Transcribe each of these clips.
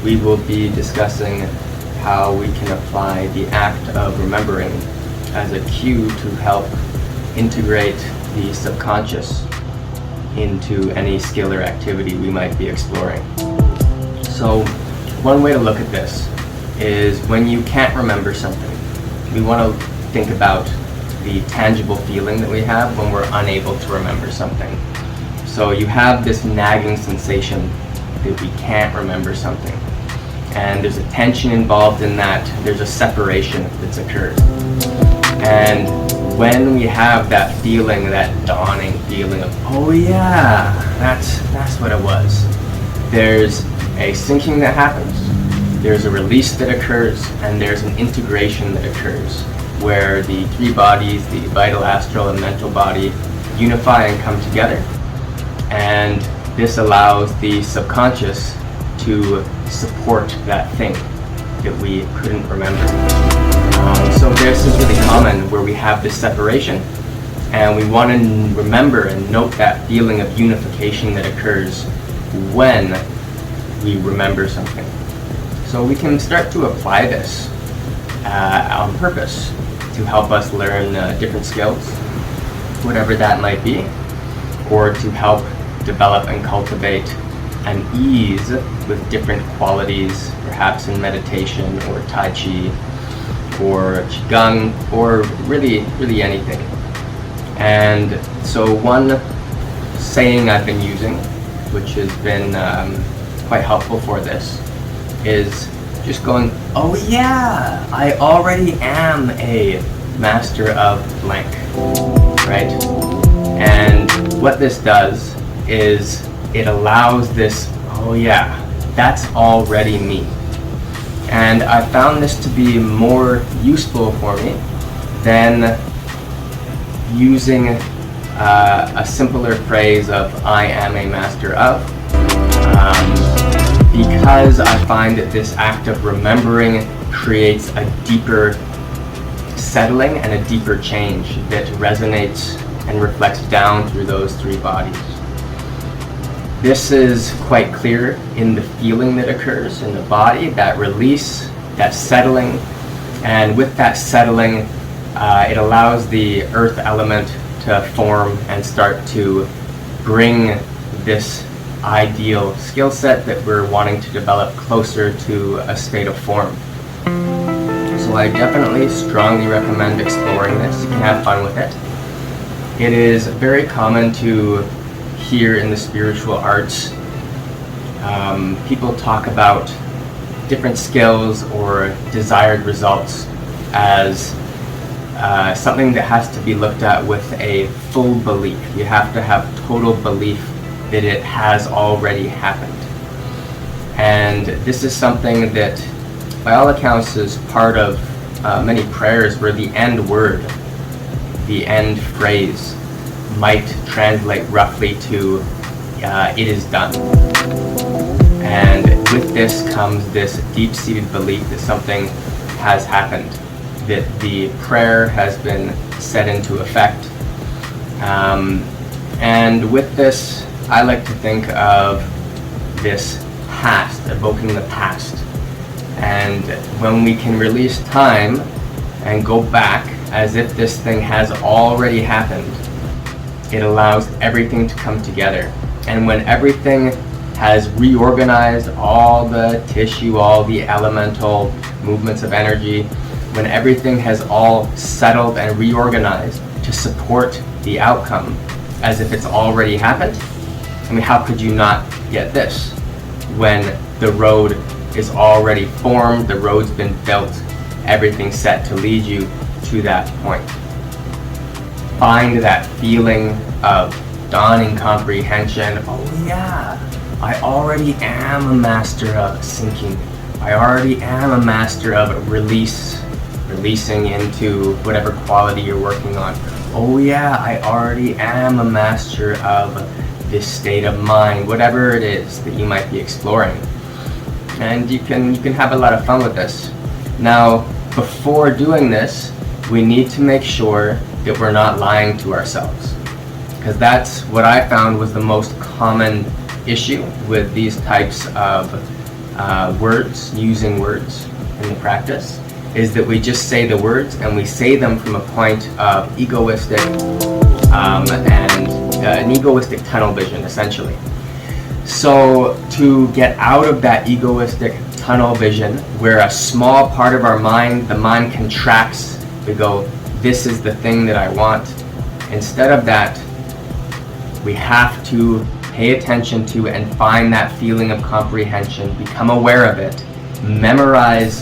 we will be discussing how we can apply the act of remembering as a cue to help integrate the subconscious into any skill or activity we might be exploring. So one way to look at this is when you can't remember something, we want to think about the tangible feeling that we have when we're unable to remember something. So you have this nagging sensation that we can't remember something. And there's a tension involved in that. There's a separation that's occurred. And when we have that feeling, that dawning feeling of, oh yeah, that's what it was, there's a syncing that happens, there's a release that occurs, and there's an integration that occurs where the three bodies, the vital, astral, and mental body, unify and come together. And this allows the subconscious to support that thing that we couldn't remember. So this is really common where we have this separation, and we want to remember and note that feeling of unification that occurs when we remember something. So we can start to apply this on purpose to help us learn different skills, whatever that might be, or to help develop and cultivate an ease with different qualities, perhaps in meditation or Tai Chi or Qigong or really anything. And so one saying I've been using, which has been quite helpful for this, is just going, oh yeah, I already am a master of blank, right? And what this does is it allows this, oh yeah, that's already me. And I found this to be more useful for me than using a simpler phrase of I am a master of, because I find that this act of remembering creates a deeper settling and a deeper change that resonates and reflects down through those three bodies. This is quite clear in the feeling that occurs in the body, that release, that settling, and with that settling, it allows the earth element to form and start to bring this ideal skill set that we're wanting to develop closer to a state of form. So I definitely strongly recommend exploring this. You can have fun with it. It is very common to hear in the spiritual arts people talk about different skills or desired results as something that has to be looked at with a full belief. You have to have total belief that it has already happened. And this is something that, by all accounts, is part of many prayers where the end word, the end phrase, might translate roughly to it is done. And with this comes this deep-seated belief that something has happened, that the prayer has been set into effect. And with this, I like to think of this past, evoking the past. And when we can release time and go back as if this thing has already happened, it allows everything to come together. And when everything has reorganized, all the tissue, all the elemental movements of energy, when everything has all settled and reorganized to support the outcome as if it's already happened, I mean, how could you not get this when the road is already formed, the road's been built, everything's set to lead you to that point? Find that feeling of dawning comprehension. Oh yeah, I already am a master of syncing. I already am a master of releasing into whatever quality you're working on. Oh yeah, I already am a master of this state of mind, whatever it is that you might be exploring. And you can have a lot of fun with this. Now, before doing this, we need to make sure that we're not lying to ourselves, because that's what I found was the most common issue with these types of words, using words in the practice, is that we just say the words and we say them from a point of egoistic and an egoistic tunnel vision, essentially. So to get out of that egoistic tunnel vision, where a small part of our mind, the mind contracts, we go, this is the thing that I want. Instead of that, we have to pay attention to and find that feeling of comprehension, become aware of it, memorize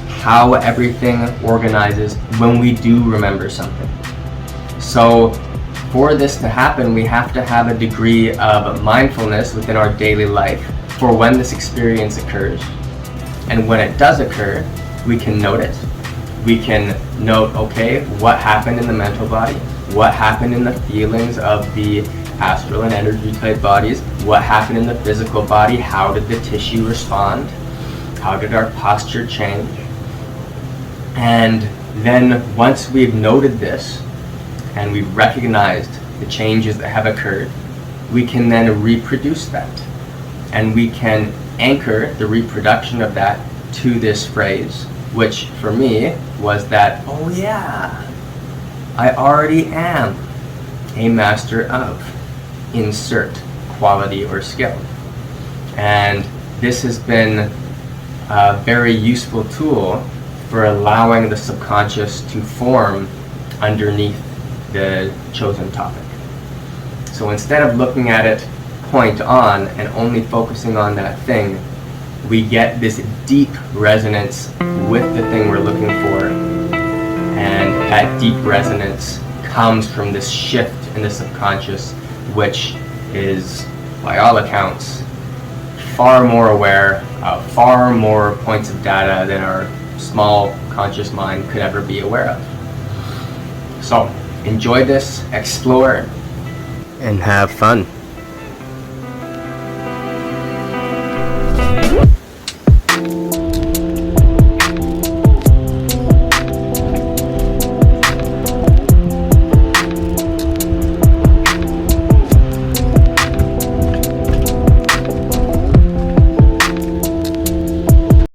how everything organizes when we do remember something. So for this to happen, we have to have a degree of mindfulness within our daily life for when this experience occurs. And when it does occur, we can note it. We can note, okay, what happened in the mental body? What happened in the feelings of the astral and energy type bodies? What happened in the physical body? How did the tissue respond? How did our posture change? And then once we've noted this and we've recognized the changes that have occurred, we can then reproduce that. And we can anchor the reproduction of that to this phrase, which for me was that, oh yeah, I already am a master of insert quality or skill. And this has been a very useful tool for allowing the subconscious to form underneath the chosen topic. So instead of looking at it point on and only focusing on that thing, we get this deep resonance with the thing we're looking for, and that deep resonance comes from this shift in the subconscious, which is, by all accounts, far more aware of far more points of data than our small conscious mind could ever be aware of. So enjoy this, explore, and have fun.